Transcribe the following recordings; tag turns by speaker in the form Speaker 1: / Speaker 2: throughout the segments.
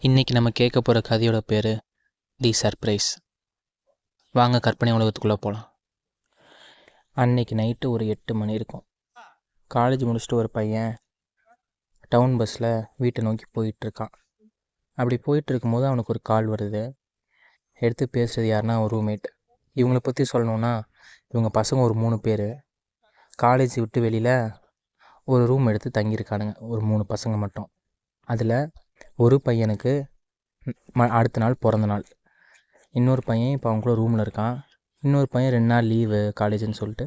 Speaker 1: இன்றைக்கி நம்ம கேட்க போகிற கதையோட பேர் தி சர்ப்ரைஸ். வாங்க கற்பனை உலகத்துக்குள்ளே போகலாம். அன்னைக்கு நைட்டு ஒரு 8 மணி இருக்கும். காலேஜ் முடிச்சுட்டு ஒரு பையன் டவுன் பஸ்ஸில் வீட்டை நோக்கி போயிட்டுருக்கான். அப்படி போயிட்டுருக்கும்போது அவனுக்கு ஒரு கால் வருது. எடுத்து பேசுகிறது யாருன்னா ஒரு ரூம்மேட். இவங்களை பற்றி சொல்லணுன்னா இவங்க பசங்க ஒரு 3 பேர் காலேஜ் விட்டு வெளியில் ஒரு ரூம் எடுத்து தங்கியிருக்கானுங்க, ஒரு 3 பசங்க மட்டும். அதில் ஒரு பையனுக்கு அடுத்த நாள் பிறந்த நாள். இன்னொரு பையன் இப்போ அவங்க கூட ரூமில் இருக்கான். இன்னொரு பையன் 2 நாள் லீவு காலேஜுன்னு சொல்லிட்டு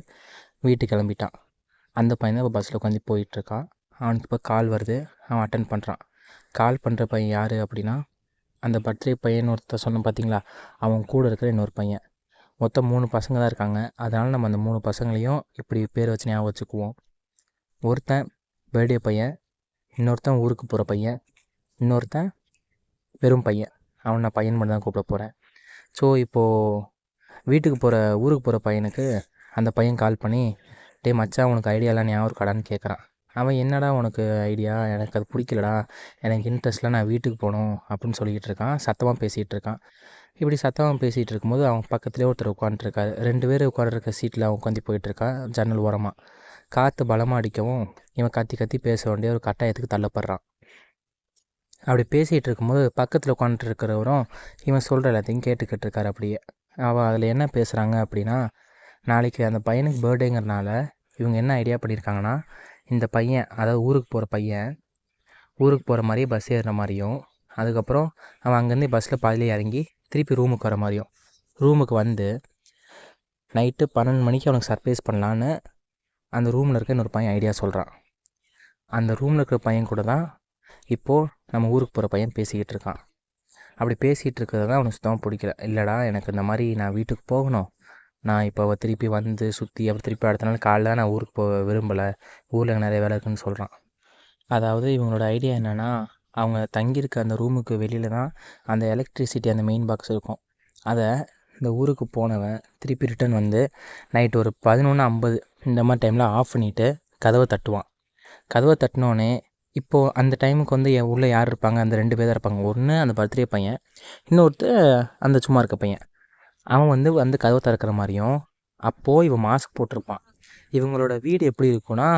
Speaker 1: வீட்டுக்கு கிளம்பிட்டான். அந்த பையன் தான் இப்போ பஸ்ஸில் உட்காந்து போயிட்டுருக்கான். அவனுக்கு இப்போ கால் வருது. அவன் அட்டன் பண்ணுறான். கால் பண்ணுற பையன் யார் அப்படின்னா, அந்த பர்த்டே பையன் ஒருத்தர் சொன்னோம் பார்த்தீங்களா, அவன் கூட இருக்கிற இன்னொரு பையன். மொத்தம் 3 பசங்க தான் இருக்காங்க. அதனால் நம்ம அந்த 3 பசங்களையும் இப்படி பேர் வச்சு ஞாபகம் வச்சுக்குவோம். ஒருத்தன் பர்த்டே பையன், இன்னொருத்தன் ஊருக்கு போகிற பையன், இன்னொருத்தன் வெறும் பையன். அவன் நான் பையன் மட்டும் தான் கூப்பிட போகிறேன். ஸோ இப்போது ஊருக்கு போகிற பையனுக்கு அந்த பையன் கால் பண்ணி, டே மச்சான் உனக்கு ஐடியாலாம் ஞாபகம் இருக்காடான்னு கேட்குறான். அவன் என்னடா உனக்கு ஐடியா, எனக்கு அது பிடிக்கலடா, எனக்கு இன்ட்ரெஸ்ட்டில் நான் வீட்டுக்கு போகணும் அப்படின்னு சொல்லிக்கிட்டு இருக்கான். சத்தமாக பேசிகிட்டு இருக்கான். இப்படி சத்தமாக பேசிகிட்டு இருக்கும்போது அவன் பக்கத்துலேயே ஒருத்தர் உட்காந்துருக்காரு. 2 பேர் உட்காந்துருக்க சீட்டில் அவன் உட்காந்து போயிட்டுருக்கான் ஜன்னல் ஓரமாக. காற்று பலமாக அடிக்கவும் இவன் கத்தி கத்தி பேச வேண்டிய ஒரு கட்டாயத்துக்கு தள்ளப்படுறான். அப்படி பேசிகிட்டு இருக்கும்போது பக்கத்தில் உட்காந்துட்டு இருக்கிறவரும் இவன் சொல்கிற எல்லாத்தையும் கேட்டுக்கிட்டு இருக்காரு. அப்படியே அவள் அதில் என்ன பேசுகிறாங்க அப்படின்னா, நாளைக்கு அந்த பையனுக்கு பர்த்டேங்கிறனால இவங்க என்ன ஐடியா பண்ணியிருக்காங்கன்னா, இந்த பையன், அதாவது ஊருக்கு போகிற பையன், ஊருக்கு போகிற மாதிரியே பஸ் ஏறுற மாதிரியும், அதுக்கப்புறம் அவன் அங்கேருந்து பஸ்ஸில் பாதிலே இறங்கி திருப்பி ரூமுக்கு வர மாதிரியும், ரூமுக்கு வந்து நைட்டு 12 மணிக்கு அவனுக்கு சர்ப்ரைஸ் பண்ணலான்னு அந்த ரூமில் இருக்க இன்னொரு பையன் ஐடியா சொல்கிறான். அந்த ரூமில் இருக்கிற பையன் கூட தான் இப்போது நம்ம ஊருக்கு போகிற பையன் பேசிக்கிட்டு இருக்கான். அப்படி பேசிகிட்டு இருக்கிறது தான் அவனுக்கு சுத்தமாக பிடிக்கல. இல்லைடா, எனக்கு இந்த மாதிரி நான் வீட்டுக்கு போகணும், நான் இப்போ திருப்பி வந்து சுற்றி அப்புறம் திருப்பி அடுத்த நாள் காலைல நான் ஊருக்கு போக விரும்பலை, ஊரில் நிறைய வேலை இருக்குதுன்னு சொல்கிறான். அதாவது இவங்களோட ஐடியா என்னென்னா, அவங்க தங்கியிருக்க அந்த ரூமுக்கு வெளியில் தான் அந்த எலக்ட்ரிசிட்டி, அந்த மெயின் பாக்ஸ் இருக்கும். அதை இந்த ஊருக்கு போனவன் திருப்பி ரிட்டன் வந்து நைட்டு ஒரு 11:50 இந்த மாதிரி டைமில் ஆஃப் பண்ணிவிட்டு கதவை தட்டுவான். கதவை தட்டினோடனே இப்போது அந்த டைமுக்கு வந்து உள்ளே யார் இருப்பாங்க? அந்த 2 பேர் தான் இருப்பாங்க. ஒன்று அந்த பர்த்டே பையன், இன்னொருத்தர் அந்த சும்மா இருக்க பையன். அவன் வந்து கதவை திறக்கிற மாதிரியும், அப்போது இவன் மாஸ்க் போட்டிருப்பான். இவங்களோட வீடு எப்படி இருக்குன்னா,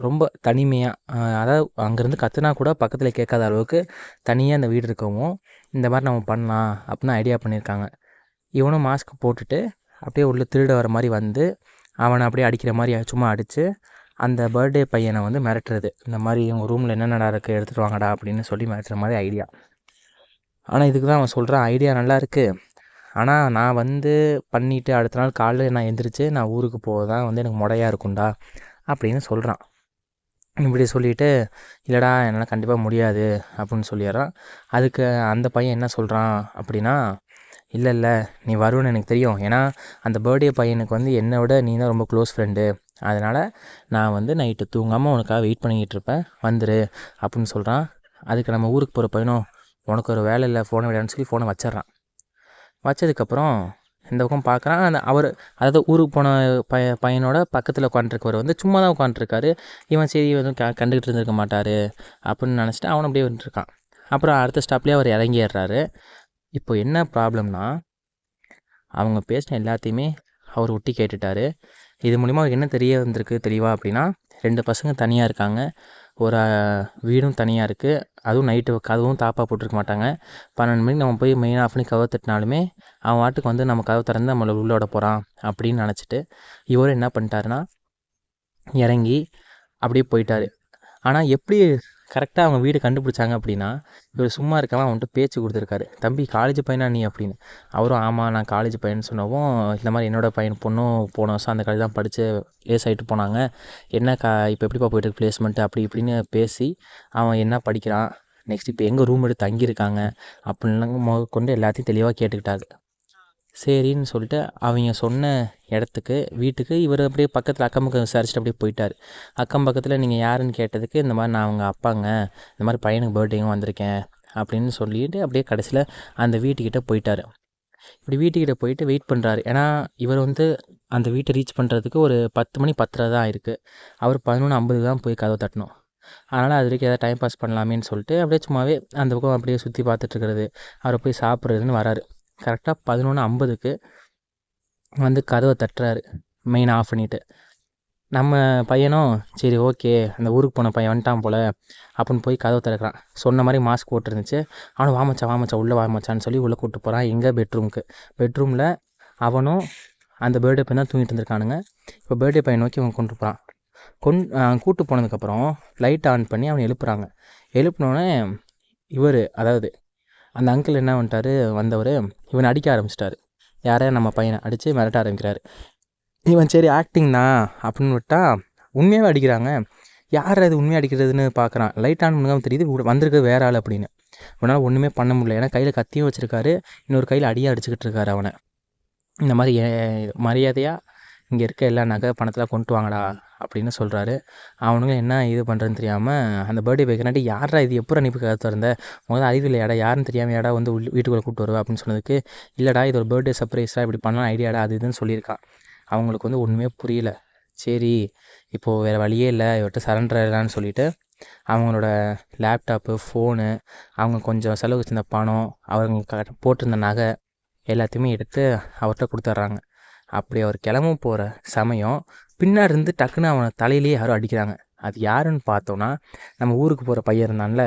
Speaker 1: ரொம்ப தனிமையாக, அதாவது அங்கேருந்து கத்துனா கூட பக்கத்தில் கேட்காத அளவுக்கு தனியாக அந்த வீடு இருக்கவும் இந்த மாதிரி நம்ம பண்ணலாம் அப்படின்னு ஐடியா பண்ணியிருக்காங்க. இவனும் மாஸ்க் போட்டுட்டு அப்படியே உள்ளே திருட வர மாதிரி வந்து அவனை அப்படியே அடிக்கிற மாதிரி சும்மா அடித்து அந்த பர்த்டே பையனை வந்து மிரட்டுறது. இந்த மாதிரி உங்கள் ரூமில் என்னென்னடா இருக்குது, எடுத்துகிட்டு வாங்கடா அப்படின்னு சொல்லி மிரட்டுற மாதிரி ஐடியா. ஆனால் இதுக்கு தான் அவன் சொல்கிறான், ஐடியா நல்லா இருக்குது, ஆனால் நான் வந்து பண்ணிவிட்டு அடுத்த நாள் காலையில் நான் எந்திரிச்சு நான் ஊருக்கு போக தான் வந்து எனக்கு முடையாக இருக்கும்டா அப்படின்னு சொல்கிறான். இப்படி சொல்லிவிட்டு, இல்லைடா என்னால் கண்டிப்பாக முடியாது அப்படின்னு சொல்லிடுறான். அதுக்கு அந்த பையன் என்ன சொல்கிறான் அப்படின்னா, இல்லை நீ வருவேன்னு எனக்கு தெரியும், ஏன்னா அந்த பர்த்டே பையனுக்கு வந்து என்னை விட நீ தான் ரொம்ப க்ளோஸ் ஃப்ரெண்டு, அதனால் நான் வந்து நைட்டு தூங்காமல் உனக்காக வெயிட் பண்ணிக்கிட்டு இருப்பேன், வந்துரு அப்படின்னு சொல்கிறான். அதுக்கு நம்ம ஊருக்கு போகிற பையனும், உனக்கு ஒரு வேலை இல்லை, ஃபோனை விடான்னு சொல்லி ஃபோனை வச்சிட்றான். வச்சதுக்கப்புறம் இந்த பக்கம் பார்க்குறான். அதாவது ஊருக்கு போன பையனோட பக்கத்தில் உட்காந்துருக்கவர் வந்து சும்மா தான் உட்காந்துருக்காரு. இவன் சரி வந்து கண்டுக்கிட்டு இருந்திருக்க மாட்டார் அப்படின்னு நினச்சிட்டு அவனும் அப்படியே வந்துட்டுருக்கான். அப்புறம் அடுத்த ஸ்டாப்லேயே அவர் இறங்கிடுறாரு. இப்போ என்ன ப்ராப்ளம்னா, அவங்க பேசின எல்லாத்தையுமே அவர் ஒட்டி கேட்டுட்டார். இது மூலிமா அவருக்கு என்ன தெரிய வந்திருக்கு தெளிவாக அப்படின்னா, 2 பசங்க தனியாக இருக்காங்க, ஒரு வீடும் தனியாக இருக்குது, அதுவும் நைட்டு கதவும் தாப்பாக போட்டிருக்க மாட்டாங்க. 12 மணிக்கு நம்ம போய் மெயின் ஆஃப் பண்ணி கதவை தட்டினாலுமே அவன் வாட்டுக்கு வந்து நம்ம கதவை திறந்து நம்மளை உள்ளே விட போகிறான் அப்படின்னு நினச்சிட்டு இவரும் என்ன பண்ணிட்டாருன்னா இறங்கி அப்படியே போயிட்டார். ஆனால் எப்படி கரெக்டாக அவங்க வீடு கண்டுபிடிச்சாங்க அப்படின்னா, இவர் சும்மா இருக்காமல் அவன்கிட்ட பேச்சு கொடுத்துருக்காரு, தம்பி காலேஜ் பையனா நீ அப்படின்னு. அவரும் ஆமாம் நான் காலேஜ் பையன் சொன்னவும், இந்த மாதிரி என்னோடய பையன் பொண்ணும் போன வருஷம் அந்த காலேஜ் தான் படித்து ஏஸ் ஆகிட்டு போனாங்க, என்ன இப்போ எப்படிப்பா போய்ட்டு பிளேஸ்மெண்ட்டு அப்படி இப்படின்னு பேசி அவன் என்ன படிக்கிறான், நெக்ஸ்ட் இப்போ எங்கே ரூம் எடுத்து தங்கியிருக்காங்க அப்படின்லாம் கொண்டு எல்லாத்தையும் தெளிவாக கேட்டுக்கிட்டாரு. சரின்னு சொல்லிட்டு அவங்க சொன்ன வீட்டுக்கு இவர் அப்படியே பக்கத்தில் அக்கம் பக்கம் விசாரிச்சுட்டு அப்படியே போயிட்டார். அக்கம் பக்கத்தில் நீங்கள் யாருன்னு கேட்டதுக்கு, இந்த மாதிரி நான் அவங்க அப்பாங்க, இந்த மாதிரி பையனுக்கு பர்த்டேவும் வந்திருக்கேன் அப்படின்னு சொல்லிட்டு அப்படியே கடைசியில் அந்த வீட்டுக்கிட்ட போயிட்டார். இப்படி வீட்டுக்கிட்ட போயிட்டு வெயிட் பண்ணுறாரு. ஏன்னா இவர் வந்து அந்த வீட்டை ரீச் பண்ணுறதுக்கு ஒரு 10 மணி 10:30 தான் ஆயிருக்கு. அவர் 11:50 தான் போய் கதவை தட்டணும். அதனால் அது வரைக்கும் எதாவது டைம் பாஸ் பண்ணலாமேன்னு சொல்லிட்டு அப்படியே சும்மாவே அந்த பக்கம் அப்படியே சுற்றி பார்த்துட்ருக்கிறது, அவரை போய் சாப்பிட்றதுன்னு வராரு. கரெக்டாக 11:50க்கு வந்து கதவை தட்டுறாரு, மெயின் ஆஃப் பண்ணிவிட்டு. நம்ம பையனும் சரி ஓகே அந்த ஊருக்கு போன பையன் வந்துட்டான் போல் அப்படின்னு போய் கதவை திறக்கிறான். சொன்ன மாதிரி மாஸ்க் போட்டுருந்துச்சு. அவனும் வாமச்சா உள்ளே வாமச்சான்னு சொல்லி உள்ளே கூப்பிட்டு போகிறான். எங்கே பெட்ரூமுக்கு. பெட்ரூமில் அவனும் அந்த பேர்டே பையன் தான் தூங்கிட்டு இருந்திருக்கானுங்க. இப்போ பேர்டே பையன் நோக்கி அவன் கொண்டு போகிறான். கூட்டு போனதுக்கப்புறம் லைட் ஆன் பண்ணி அவனை எழுப்புறாங்க. எழுப்பினோடனே இவர், அதாவது அந்த அங்கிள் என்ன பண்ணிட்டாரு, வந்தவர் இவனை அடிக்க ஆரம்பிச்சிட்டாரு. யாரையா நம்ம பையனை அடித்து மிரட்ட ஆரம்பிக்கிறாரு. இவன் சரி ஆக்டிங் தான் அப்படின்னு விட்டா உண்மையாகவே அடிக்கிறாங்க. யார் அது உண்மையாக அடிக்கிறதுன்னு பார்க்குறான். லைட் ஆன் பண்ணாமல் தெரியுது வந்திருக்கிறது வேற ஆள் அப்படின்னு. இவனால் ஒன்றுமே பண்ண முடியல. ஏன்னா கையில் கத்தியும் வச்சுருக்காரு, இன்னொரு கையில் அடியாக அடிச்சுக்கிட்டு இருக்காரு அவனை. இந்த மாதிரி மரியாதையாக இங்கே இருக்க எல்லா நகை பணத்தெலாம் கொண்டு வாங்கடா அப்படின்னு சொல்கிறாரு. அவனுங்க என்ன இது பண்ணுறதுன்னு தெரியாமல் அந்த பர்த்டே பேக்கனாட்டி யாரா இது எப்போ அனுப்பி கதை திறந்த முதல்ல அறிவு இல்லையாடா, யாருன்னு தெரியாமல் ஏடா வந்து வீட்டுக்குள்ளே கூப்பிட்டு வருவா அப்படின்னு சொன்னதுக்கு இல்லைடா இது ஒரு பர்த்டே சர்ப்ரைஸாக இப்படி பண்ணலாம் ஐடியாடா அது இதுன்னு சொல்லியிருக்கான். அவங்களுக்கு வந்து ஒன்றுமே புரியல. சரி இப்போது வேறு வழியே இல்லை, இவர்கிட்ட சரண்டர் ஆகிடலான்னு சொல்லிவிட்டு அவங்களோட லேப்டாப்பு, ஃபோனு, அவங்க கொஞ்சம் செலவு வச்சிருந்த பணம், அவங்க போட்டிருந்த நகை எல்லாத்தையுமே எடுத்து அவர்கிட்ட கொடுத்துட்றாங்க. அப்படி அவர் கிளம்ப போகிற சமயம் பின்னாடி இருந்து டக்குன்னு அவனை தலையிலேயே யாரும் அடிக்கிறாங்க. அது யாருன்னு பார்த்தோன்னா நம்ம ஊருக்கு போகிற பையன் இருந்தான்ல,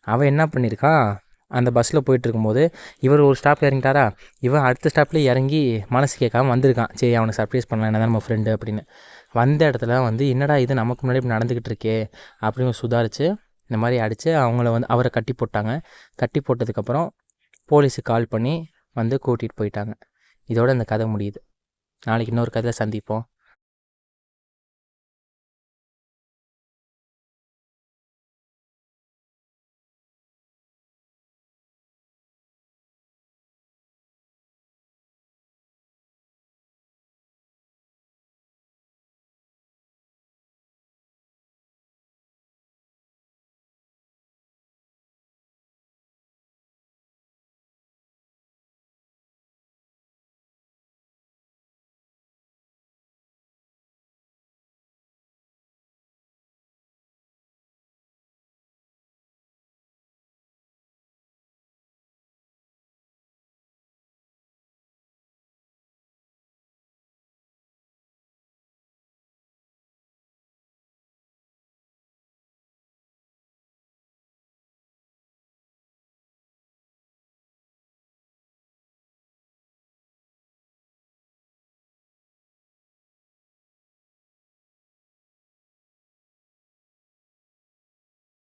Speaker 1: அவன் என்ன பண்ணியிருக்கான், அந்த பஸ்ஸில் போயிட்டு இருக்கும்போது இவர் ஒரு ஸ்டாப்பில் இறங்கிட்டாரா, இவன் அடுத்த ஸ்டாப்லேயே இறங்கி மனசு கேட்காம வந்திருக்கான். சரி அவனை சர்ப்ரைஸ் பண்ணலாம், என்ன தான் நம்ம ஃப்ரெண்டு அப்படின்னு. வந்த இடத்துல வந்து என்னடா இது நமக்கு முன்னாடி இப்படி நடந்துக்கிட்டு இருக்கே அப்படின்னு சுதாரித்து இந்த மாதிரி அடித்து அவங்கள வந்து அவரை கட்டி போட்டாங்க. கட்டி போட்டதுக்கப்புறம் போலீஸுக்கு கால் பண்ணி வந்து கூட்டிகிட்டு போயிட்டாங்க. இதோட இந்த கதை முடியுது. நாளைக்கு இன்னொரு கதையில் சந்திப்போம்.